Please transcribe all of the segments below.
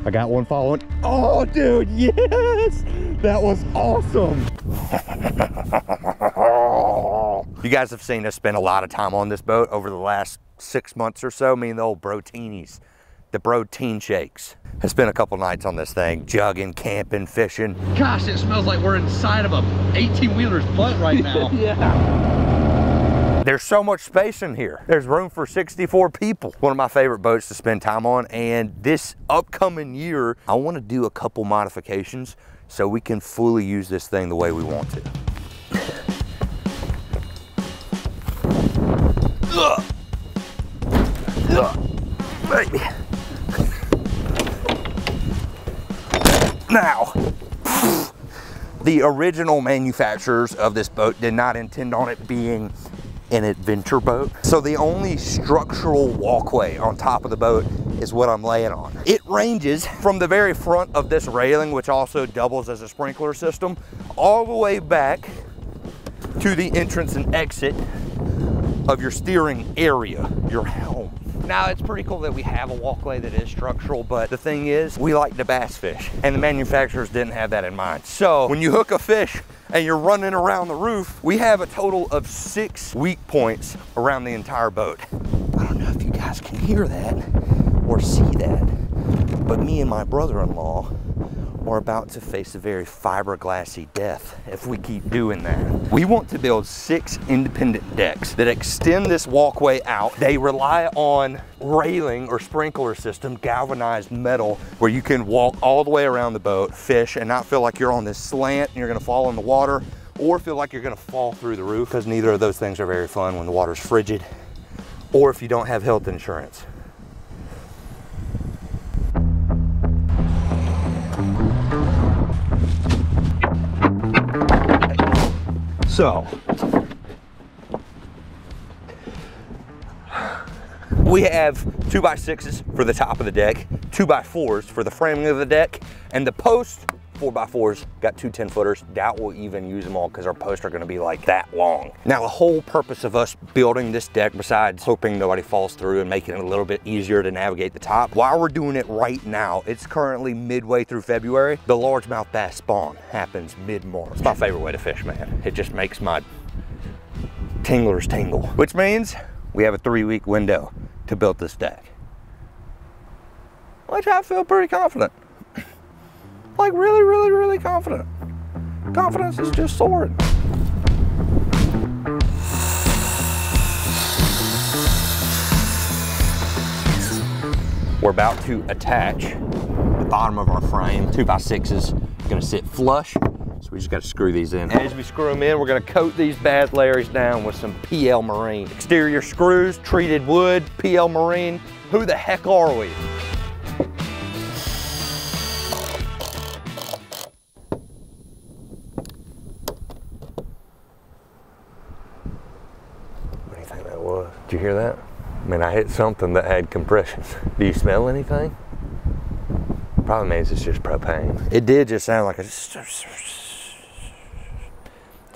I got one following. Oh, dude, yes! That was awesome. You guys have seen us spend a lot of time on this boat over the last 6 months or so. Me and the old Broteenies, the Broteen Shakes. I spent a couple nights on this thing, jugging, camping, fishing. Gosh, it smells like we're inside of a 18-wheeler's butt right now. Yeah. There's so much space in here. There's room for 64 people. One of my favorite boats to spend time on, and this upcoming year, I want to do a couple modifications so we can fully use this thing the way we want to. Baby. Now, the original manufacturers of this boat did not intend on it being an adventure boat. So the only structural walkway on top of the boat is what I'm laying on. It ranges from the very front of this railing, which also doubles as a sprinkler system, all the way back to the entrance and exit of your steering area, your helm. Now, it's pretty cool that we have a walkway that is structural, but the thing is, we like to bass fish, and the manufacturers didn't have that in mind. So when you hook a fish and you're running around the roof, we have a total of 6 weak points around the entire boat. I don't know if you guys can hear that or see that, but me and my brother-in-law are about to face a very fiberglassy death if we keep doing that. We want to build 6 independent decks that extend this walkway out. They rely on railing or sprinkler system, galvanized metal, where you can walk all the way around the boat, fish, and not feel like you're on this slant and you're gonna fall in the water, or feel like you're gonna fall through the roof, because neither of those things are very fun when the water's frigid, or if you don't have health insurance. So, we have 2x6s for the top of the deck, 2x4s for the framing of the deck, and the post 4x4s got 2 10-footers. Doubt we'll even use them all because our posts are going to be like that long. Now, the whole purpose of us building this deck, besides hoping nobody falls through and making it a little bit easier to navigate the top, while we're doing it right now, it's currently midway through February. The largemouth bass spawn happens mid-March. It's my favorite way to fish, man. It just makes my tinglers tingle, which means we have a 3-week window to build this deck, which I feel pretty confident. Like really, really, really confident. Confidence is just soaring. We're about to attach the bottom of our frame. 2x6s gonna sit flush, so we just gotta screw these in. As we screw them in, we're gonna coat these bad layers down with some PL Marine. Exterior screws, treated wood, PL Marine. Who the heck are we? Did you hear that? I mean, I hit something that had compression. Do you smell anything? Probably means it's just propane. It did just sound like a... So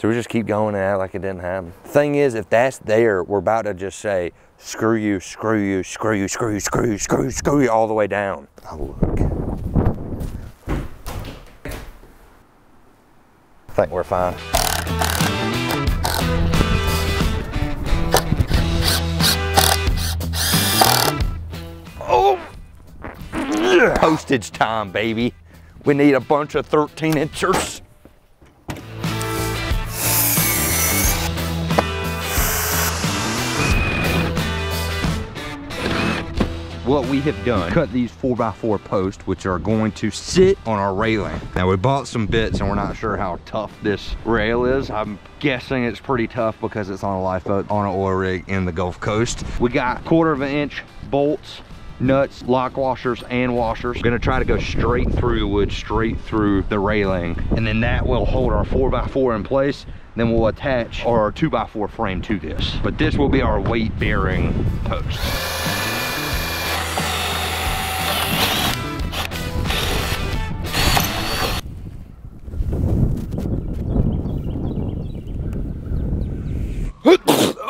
we just keep going and act like it didn't happen. Thing is, if that's there, we're about to just say, screw you, screw you, screw you, screw you, screw you, screw you, screw you, all the way down. Oh, look. I think we're fine. Postage time, baby. We need a bunch of 13-inchers. What we have done, cut these 4x4 posts, which are going to sit on our railing. Now, we bought some bits and we're not sure how tough this rail is. I'm guessing it's pretty tough because it's on a lifeboat on an oil rig in the Gulf Coast. We got 1/4 inch bolts, nuts, lock washers, and washers. We're gonna try to go straight through the wood, straight through the railing, and then that will hold our 4x4 in place. Then we'll attach our 2x4 frame to this. But this will be our weight bearing post.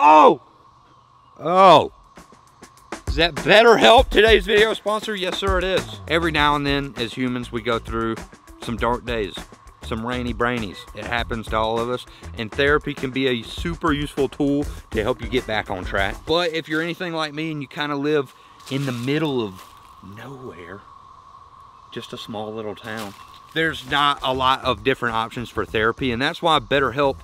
Oh! Oh! Is that BetterHelp today's video sponsor? Yes, sir, it is. Every now and then, as humans, we go through some dark days, some rainy brainies. It happens to all of us, and therapy can be a super useful tool to help you get back on track. But if you're anything like me and you kind of live in the middle of nowhere, just a small little town, there's not a lot of different options for therapy, and that's why BetterHelp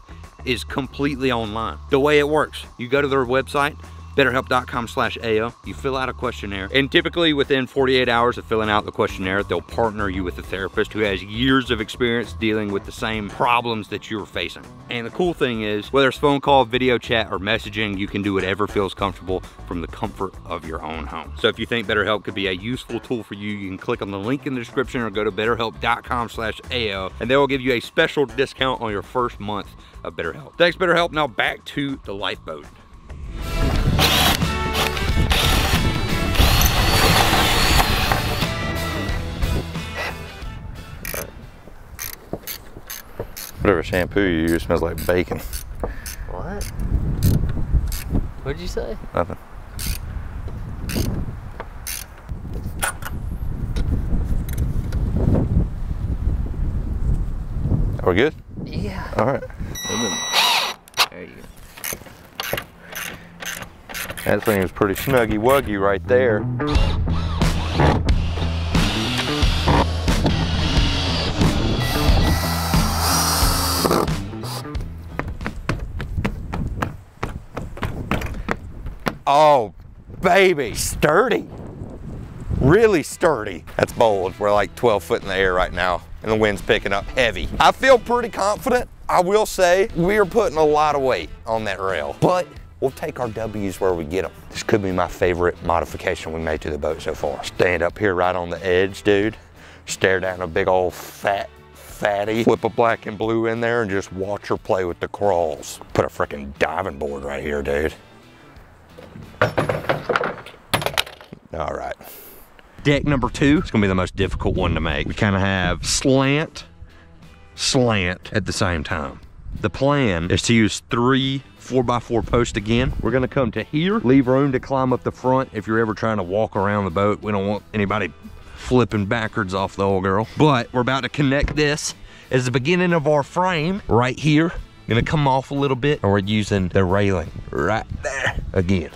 is completely online. The way it works, you go to their website, betterhelp.com/AO. You fill out a questionnaire, and typically within 48 hours of filling out the questionnaire, they'll partner you with a therapist who has years of experience dealing with the same problems that you're facing. And the cool thing is, whether it's phone call, video chat, or messaging, you can do whatever feels comfortable from the comfort of your own home. So if you think BetterHelp could be a useful tool for you, you can click on the link in the description or go to betterhelp.com/AO, and they will give you a special discount on your first month of BetterHelp. Thanks, BetterHelp. Now back to the Lifeboat. Whatever shampoo you use smells like bacon. What? What'd you say? Nothing. Are we good? Yeah. All right. There you go. That thing was pretty snuggy wuggy right there. Oh, baby, sturdy. Really sturdy. That's bold. We're like 12 foot in the air right now, and the wind's picking up heavy. I feel pretty confident. I will say we are putting a lot of weight on that rail, but we'll take our W's where we get them. This could be my favorite modification we made to the boat so far. Stand up here right on the edge, dude. Stare down a big old fatty. Flip a black and blue in there and just watch her play with the crawls. Put a freaking diving board right here, dude. All right. Deck number 2 is gonna be the most difficult one to make. We kind of have slant at the same time. The plan is to use 3 4x4 posts again. We're gonna come to here, leave room to climb up the front if you're ever trying to walk around the boat. We don't want anybody flipping backwards off the old girl. But we're about to connect this as the beginning of our frame right here. Gonna come off a little bit, and we're using the railing right there again.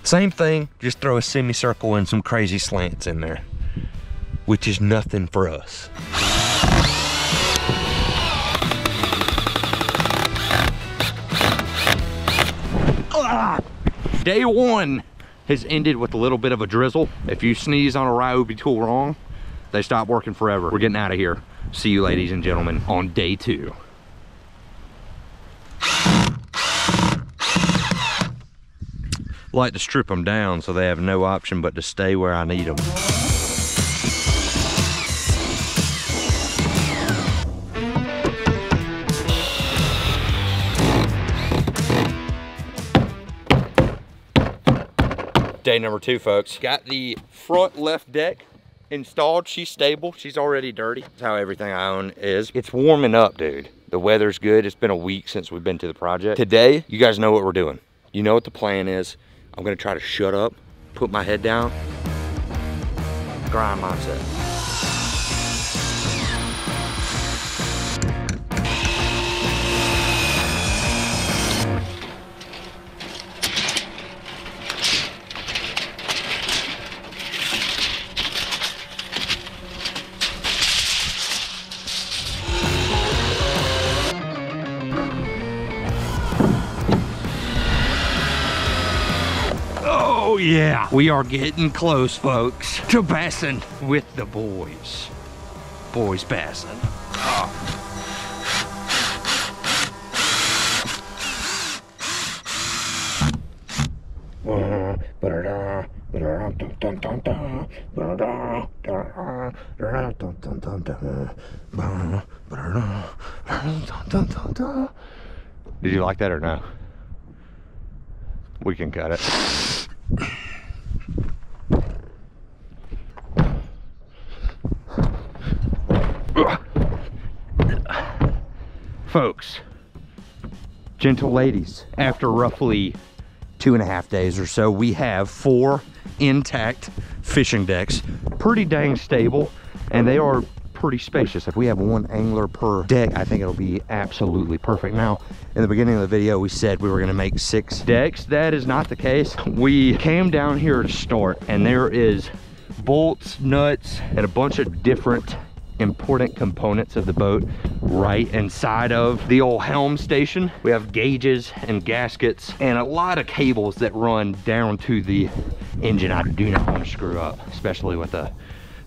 Same thing, just throw a semicircle and some crazy slants in there, which is nothing for us. Day 1 has ended with a little bit of a drizzle. If you sneeze on a Ryobi tool wrong, they stop working forever. We're getting out of here. See you, ladies and gentlemen, on day 2. Like to strip them down so they have no option but to stay where I need them. Day number 2, folks. Got the front left deck installed. She's stable. She's already dirty. That's how everything I own is. It's warming up, dude. The weather's good. It's been a week since we've been to the project. Today, you guys know what we're doing. You know what the plan is. I'm gonna try to shut up, put my head down, grind mindset. Oh yeah, we are getting close, folks, to passing with the boys. Boys passing. Did you like that or no? We can cut it. Folks, gentle ladies, after roughly 2.5 days or so, we have 4 intact fishing decks, pretty dang stable, and they are pretty spacious. If we have one angler per deck, I think it'll be absolutely perfect. Now, in the beginning of the video, we said we were gonna make 6 decks. That is not the case. We came down here to start, and there is bolts, nuts, and a bunch of different important components of the boat right inside of the old helm station. We have gauges and gaskets and a lot of cables that run down to the engine. I do not want to screw up, especially with a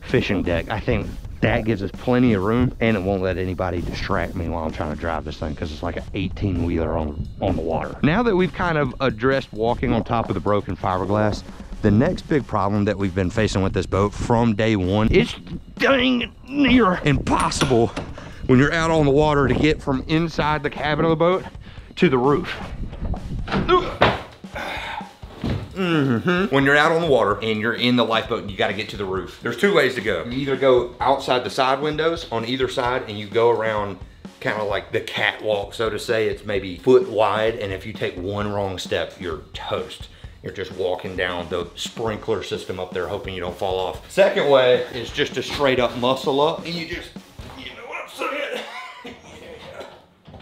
fishing deck. I think that gives us plenty of room, and it won't let anybody distract me while I'm trying to drive this thing, because it's like an 18-wheeler on the water. Now that we've kind of addressed walking on top of the broken fiberglass, the next big problem that we've been facing with this boat from day one, it's dang near impossible when you're out on the water to get from inside the cabin of the boat to the roof. When you're out on the water and you're in the lifeboat and you got to get to the roof, there's 2 ways to go. You either go outside the side windows on either side and you go around kind of like the catwalk, so to say. It's maybe foot wide, and if you take one wrong step, you're toast. You're just walking down the sprinkler system up there hoping you don't fall off. Second way is just to straight up muscle up, and you just, you know what I'm saying?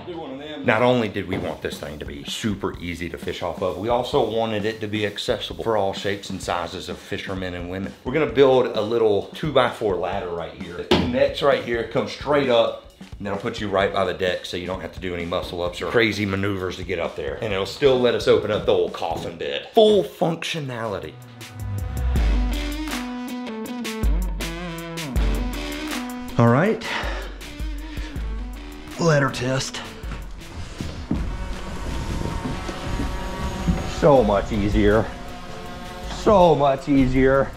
Do one of them. Not only did we want this thing to be super easy to fish off of, we also wanted it to be accessible for all shapes and sizes of fishermen and women. We're gonna build a little 2x4 ladder right here. It connects right here, comes straight up, and that'll put you right by the deck so you don't have to do any muscle ups or crazy maneuvers to get up there. And it'll still let us open up the old coffin bed. Full functionality. All right, ladder test. So much easier. So much easier.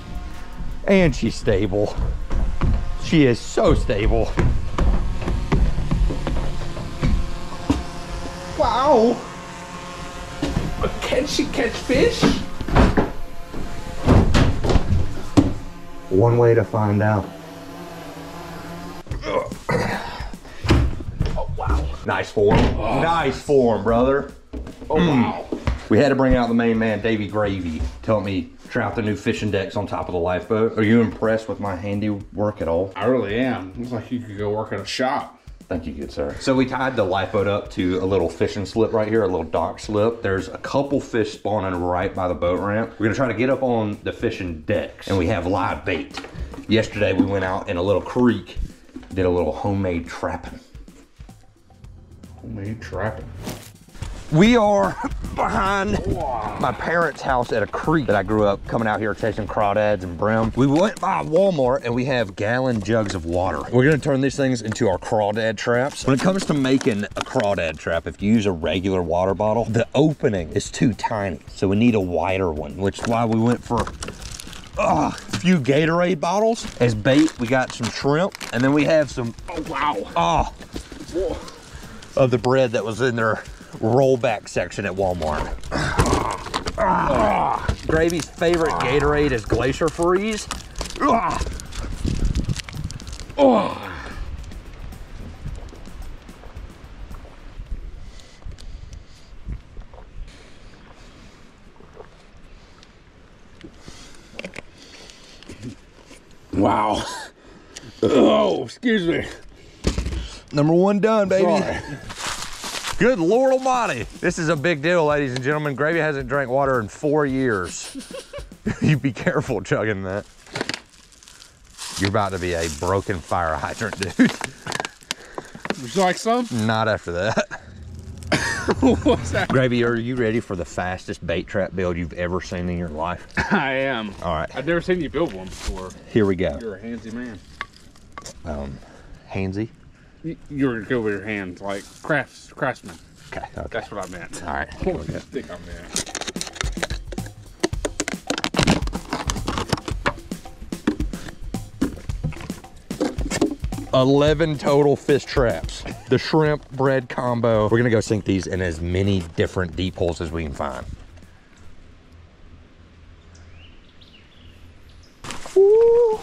And she's stable. She is so stable. Wow. Can she catch fish? One way to find out. Oh, wow. Nice form. Oh. Nice form, brother. Oh, wow. We had to bring out the main man, Davey Gravy, to help me trout the new fishing decks on top of the lifeboat. Are you impressed with my handiwork at all? I really am. Looks like you could go work at a shop. Thank you, good sir. So we tied the lifeboat up to a little fishing slip right here, a little dock slip. There's a couple fish spawning right by the boat ramp. We're gonna try to get up on the fishing decks, and we have live bait. Yesterday we went out in a little creek, did a little homemade trapping. Homemade trapping. We are behind my parents' house at a creek that I grew up coming out here chasing crawdads and brim. We went by Walmart and we have gallon jugs of water. We're gonna turn these things into our crawdad traps. When it comes to making a crawdad trap, if you use a regular water bottle, the opening is too tiny. So we need a wider one, which is why we went for a few Gatorade bottles. As bait, we got some shrimp, and then we have some, of the bread that was in their rollback section at Walmart. Gravy's favorite Gatorade is Glacier Freeze. Wow. Oh, excuse me. Number 1 done, baby. Sorry. Good Lord Almighty. This is a big deal, ladies and gentlemen. Gravy hasn't drank water in 4 years. You be careful chugging that. You're about to be a broken fire hydrant, dude. Would you like some? Not after that. What's that? Gravy, are you ready for the fastest bait trap build you've ever seen in your life? I am. All right. I've never seen you build one before. Here we go. You're a handsy man. Handsy? You're good with your hands, like craftsman. Okay. That's what I meant. All right. What do you think I meant? 11 total fish traps. The shrimp bread combo. We're gonna go sink these in as many different deep holes as we can find. Woo.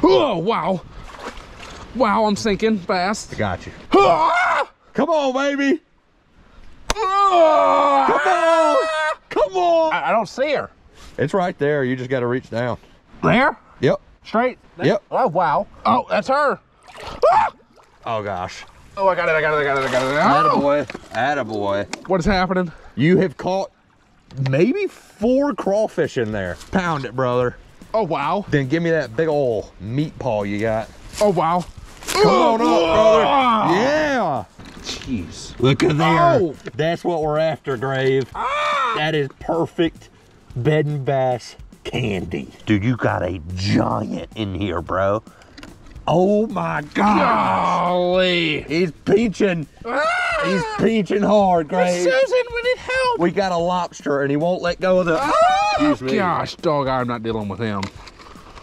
Oh, wow. Wow, I'm sinking fast. I got you. Ah! Come on, baby. Ah! Come on. Come on. I don't see her. It's right there. You just got to reach down. There? Yep. Straight? Yep. Oh, wow. Oh, that's her. Ah! Oh, gosh. Oh, I got it. Oh! Attaboy. Attaboy. What is happening? You have caught maybe 4 crawfish in there. Pound it, brother. Oh, wow. Then give me that big ol' meat paw you got. Oh, wow. Come on up, brother. Yeah. Jeez. Look at there. Oh. That's what we're after, Grave. That is perfect bed and bass candy. Dude, you got a giant in here, bro. Oh my God. Golly. He's pinching. He's pinching hard, Grave. Susan, we need help. We got a lobster and he won't let go of the... Excuse me. Gosh, dog, I'm not dealing with him.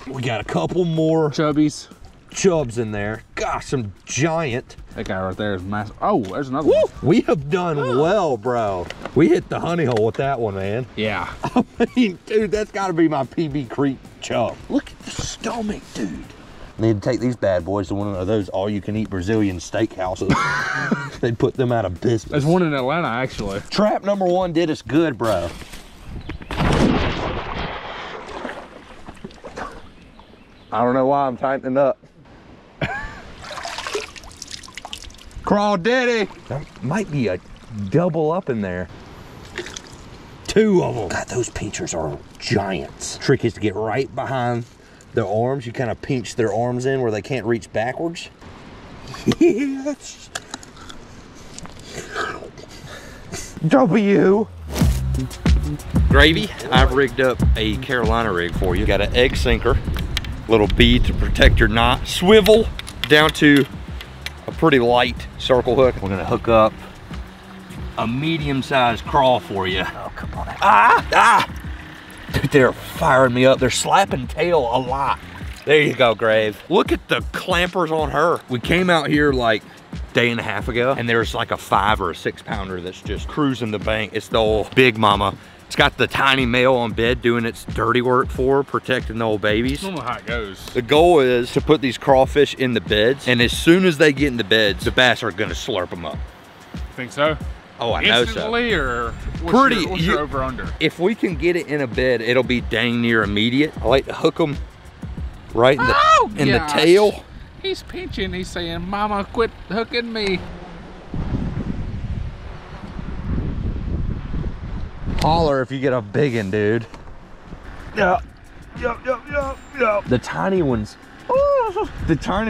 We got a couple more Chubbies. chubs in there. Gosh, some giant. That guy right there is massive. Oh, there's another one. We have done well, bro. We hit the honey hole with that one, man. Yeah. I mean, dude, that's got to be my PB Creek chub. Look at the stomach, dude. Need to take these bad boys to one of those all-you-can-eat Brazilian steakhouses. They'd put them out of business. There's one in Atlanta, actually. Trap number 1 did us good, bro. I don't know why I'm tightening up. Crawdaddy. There might be a double up in there. 2 of them. God, those pinchers are giants. Trick is to get right behind their arms. You kind of pinch their arms in where they can't reach backwards. Yes. W. Gravy, I've rigged up a Carolina rig for you. Got an egg sinker, little bead to protect your knot, swivel down to a pretty light circle hook. We're gonna hook up a medium-sized crawl for you. Oh, come on. Dude, they're firing me up. They're slapping tail a lot. There you go, Grave. Look at the clampers on her. We came out here like a day and a half ago, and there's like a 5 or a 6 pounder that's just cruising the bank. It's the old big mama. It's got the tiny male on bed doing its dirty work for her, protecting the old babies. I don't know how it goes. The goal is to put these crawfish in the beds, and as soon as they get in the beds, the bass are gonna slurp them up. Think so? Oh, I know so. Instantly, or what's your over under? If we can get it in a bed, it'll be dang near immediate. I like to hook them right in the tail. He's pinching. He's saying, "Mama, quit hooking me." Holler if you get a big one, dude. Yeah. The tiny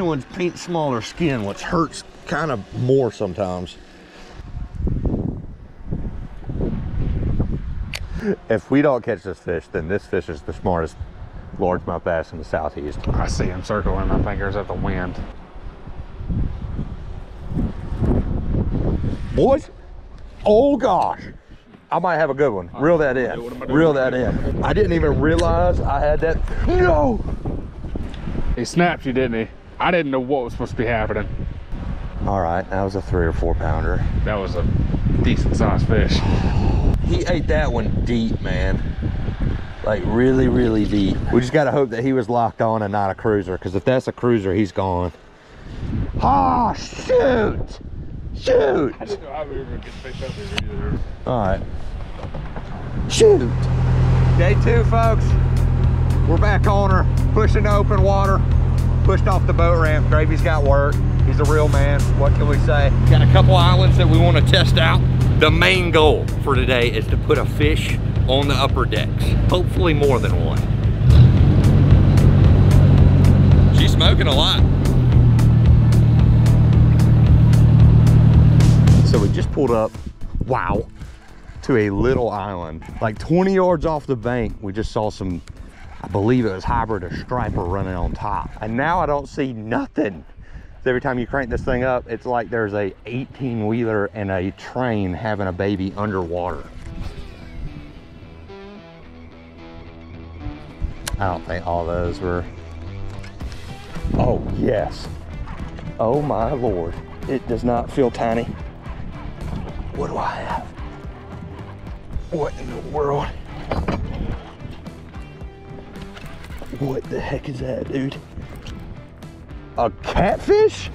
ones, paint smaller skin, which hurts kind of more sometimes. If we don't catch this fish, then this fish is the smartest largemouth bass in the southeast. I see him circling my fingers at the wind. Boys, oh gosh. I might have a good one. Reel that in. Reel that in. I didn't even realize I had that. No! He snapped you, didn't he? I didn't know what was supposed to be happening. All right, that was a 3 or 4 pounder. That was a decent sized fish. He ate that one deep, man. Like really, really deep. We just gotta hope that he was locked on and not a cruiser, because if that's a cruiser, he's gone. Ah, shoot! Shoot! I didn't know how we were going to get fish up here either. All right. Shoot! Day 2, folks. We're back on her, pushing open water. Pushed off the boat ramp. Gravy's got work. He's a real man. What can we say? Got a couple islands that we want to test out. The main goal for today is to put a fish on the upper decks. Hopefully more than one. She's smoking a lot. So we just pulled up, wow, to a little island. Like 20 yards off the bank, we just saw some, I believe it was hybrid or striper running on top. And now I don't see nothing. So every time you crank this thing up, it's like there's a 18-wheeler and a train having a baby underwater. I don't think all those were, oh yes. Oh my Lord, it does not feel tiny. What do I have? What in the world? What the heck is that, dude? A catfish?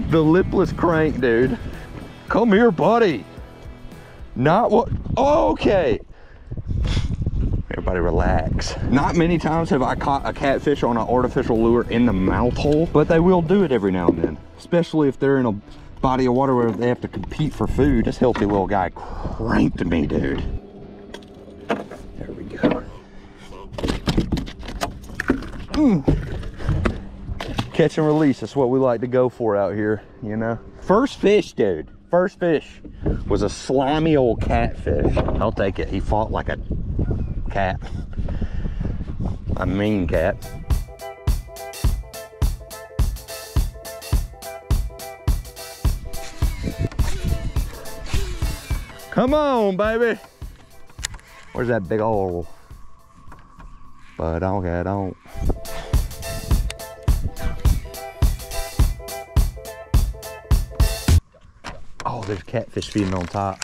The lipless crank, dude. Come here, buddy. Not what? Oh, okay. Everybody relax. Not many times have I caught a catfish on an artificial lure in the mouth hole, but they will do it every now and then, especially if they're in a body of water where they have to compete for food. This healthy little guy cranked me, dude. There we go. Catch and release, that's what we like to go for out here, you know. First fish, dude. First fish was a slimy old catfish. I'll take it. He fought like a cat. A mean cat. Come on, baby. Where's that big old? But I don't. Oh, there's catfish feeding on top.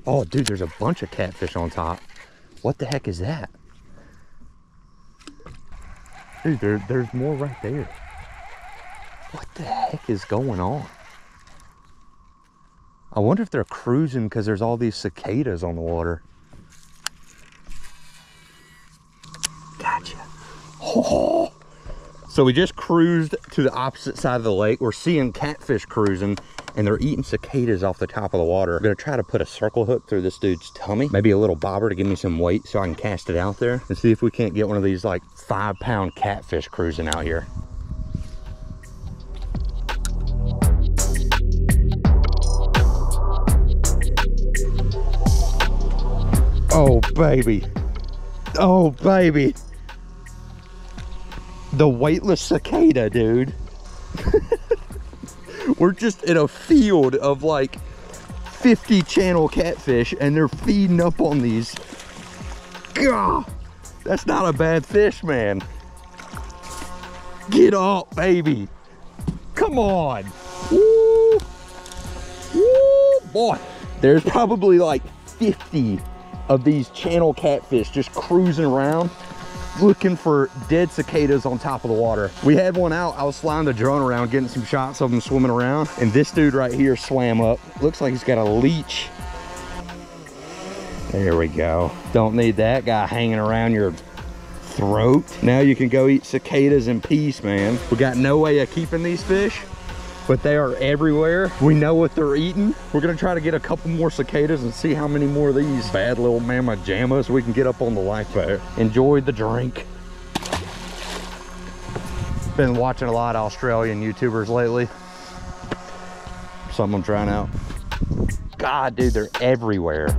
Oh, dude, there's a bunch of catfish on top. What the heck is that? Dude, there's more right there. What the heck is going on? I wonder if they're cruising because there's all these cicadas on the water. Gotcha. Oh. So we just cruised to the opposite side of the lake. We're seeing catfish cruising and they're eating cicadas off the top of the water. I'm gonna try to put a circle hook through this dude's tummy, maybe a little bobber to give me some weight so I can cast it out there and see if we can't get one of these like 5-pound catfish cruising out here. Oh, baby. Oh, baby. The weightless cicada, dude. We're just in a field of like 50 channel catfish and they're feeding up on these. Gah! That's not a bad fish, man. Get up, baby. Come on. Woo! Woo, boy. There's probably like 50 of these channel catfish just cruising around looking for dead cicadas on top of the water. We had one out. I was flying the drone around getting some shots of them swimming around, and this dude right here swam up. Looks like he's got a leech. There we go. Don't need that guy hanging around your throat. Now you can go eat cicadas in peace, man. We got no way of keeping these fish, but they are everywhere. We know what they're eating. We're gonna try to get a couple more cicadas and see how many more of these bad little mama jammas we can get up on the lifeboat. Enjoy the drink. Been watching a lot of Australian YouTubers lately. Something I'm trying out. God, dude, they're everywhere.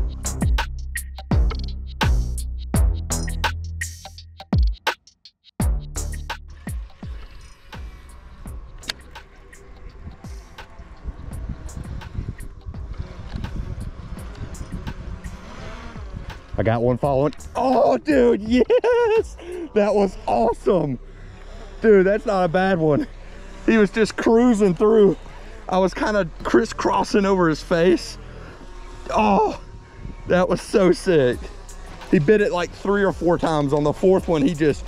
I got one following. Oh, dude, yes! That was awesome. Dude, that's not a bad one. He was just cruising through. I was kind of crisscrossing over his face. Oh, that was so sick. He bit it like 3 or 4 times. On the 4th one, he just,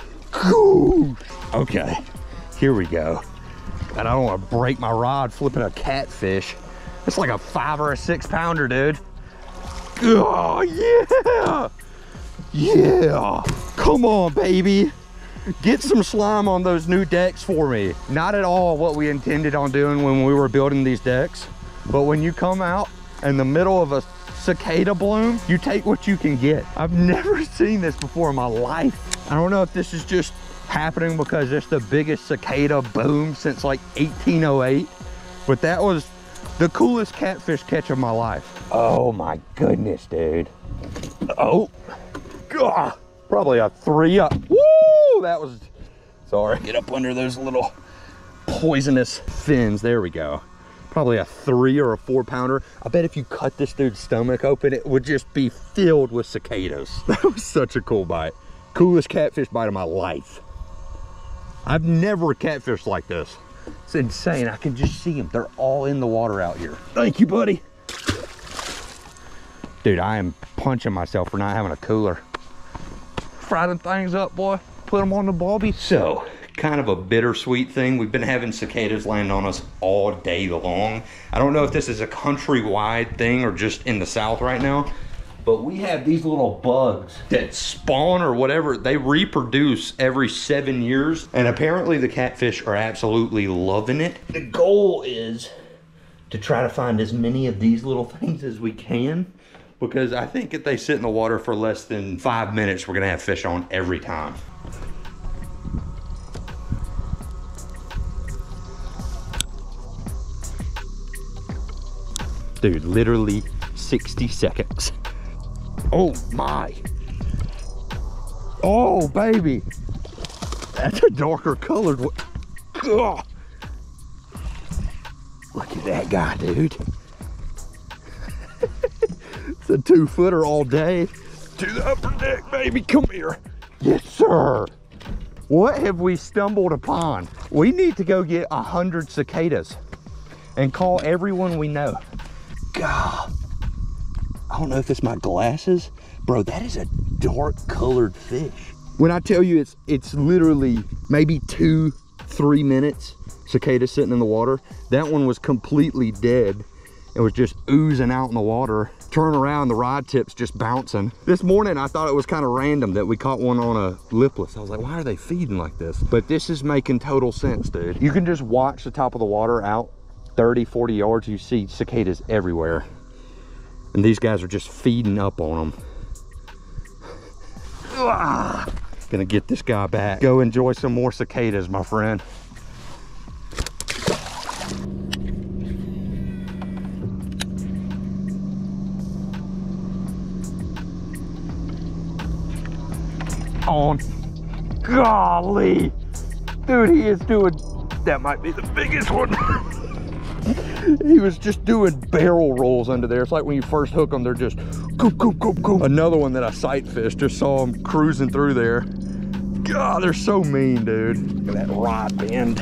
okay, here we go. And I don't want to break my rod flipping a catfish. It's like a 5 or a 6 pounder, dude. Oh, yeah! Yeah! Come on, baby. Get some slime on those new decks for me. Not at all what we intended on doing when we were building these decks. But when you come out in the middle of a cicada bloom, you take what you can get. I've never seen this before in my life. I don't know if this is just happening because it's the biggest cicada boom since like 1808. But that was the coolest catfish catch of my life. Oh my goodness, dude. Oh, God. Probably a 3 up. Woo, that was, sorry. Get up under those little poisonous fins. There we go. Probably a 3 or a 4 pounder. I bet if you cut this dude's stomach open, it would just be filled with cicadas. That was such a cool bite. Coolest catfish bite of my life. I've never catfished like this. It's insane. I can just see them. They're all in the water out here. Thank you, buddy. Dude, I am punching myself for not having a cooler. fry them things up, boy. Put them on the barbie. So, kind of a bittersweet thing. We've been having cicadas land on us all day long. I don't know if this is a countrywide thing or just in the South right now, but we have these little bugs that spawn or whatever. They reproduce every 7 years, and apparently the catfish are absolutely loving it. The goal is to try to find as many of these little things as we can, because I think if they sit in the water for less than 5 minutes, we're gonna have fish on every time. Dude, literally 60 seconds. Oh my. Oh, baby. That's a darker colored one. Ugh. Look at that guy, dude. It's a 2-footer all day. To the upper deck, baby, come here. Yes, sir. What have we stumbled upon? We need to go get 100 cicadas and call everyone we know. God, I don't know if it's my glasses. Bro, that is a dark colored fish. When I tell you it's literally maybe 2-3 minutes cicada sitting in the water, that one was completely dead. It was just oozing out in the water. Turn around, the rod tip's just bouncing. This morning, I thought it was kind of random that we caught one on a lipless. I was like, why are they feeding like this? But this is making total sense, dude. You can just watch the top of the water out 30, 40 yards, you see cicadas everywhere. And these guys are just feeding up on them. Gonna get this guy back. Go enjoy some more cicadas, my friend. On. Golly. Dude, he is doing, that might be the biggest one. He was just doing barrel rolls under there. It's like when you first hook them, they're just goop, goop, goop, goop. Another one that I sight fished, just saw him cruising through there. God, they're so mean, dude. Look at that rod bend.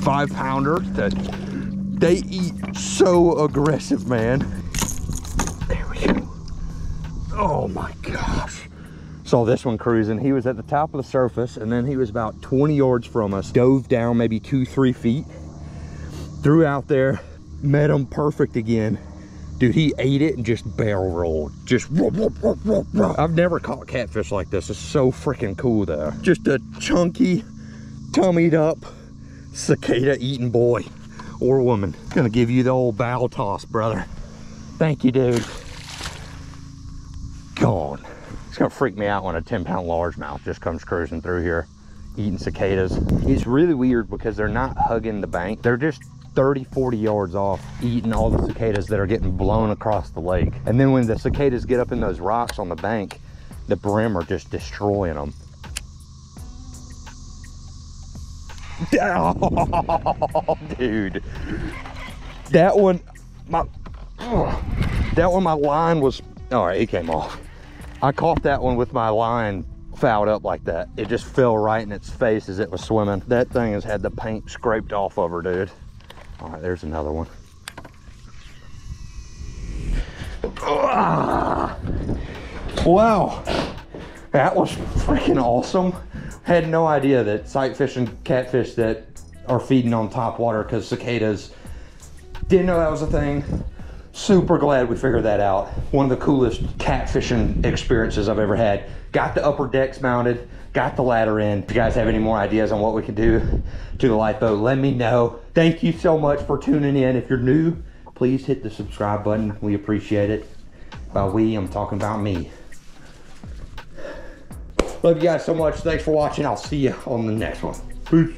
5-pounder. They eat so aggressive, man. There we go. Oh my gosh. Saw this one cruising. He was at the top of the surface, and then he was about 20 yards from us, dove down maybe 2-3 feet, threw out there, met him perfect again. Dude, he ate it and just barrel rolled. Just I've never caught catfish like this. It's so freaking cool though. Just a chunky, tummied up cicada eating boy or woman. Gonna give you the old bow toss, brother. Thank you, dude. Gone. It's gonna freak me out when a 10-pound largemouth just comes cruising through here eating cicadas. It's really weird because they're not hugging the bank. They're just 30-40 yards off eating all the cicadas that are getting blown across the lake. And then when the cicadas get up in those rocks on the bank, the brim are just destroying them. Oh, dude. That one my line was, all right, it came off. I caught that one with my line fouled up like that. It just fell right in its face as it was swimming. That thing has had the paint scraped off of her, dude. All right, there's another one. Wow, that was freaking awesome. Had no idea that sight fishing catfish that are feeding on top water because cicadas. Didn't know that was a thing. Super glad we figured that out. One of the coolest catfishing experiences I've ever had. Got the upper decks mounted, got the ladder in. If you guys have any more ideas on what we can do to the Lifeboat, let me know. Thank you so much for tuning in. If you're new, please hit the subscribe button. We appreciate it. By we, I'm talking about me. Love you guys so much. Thanks for watching. I'll see you on the next one. Peace.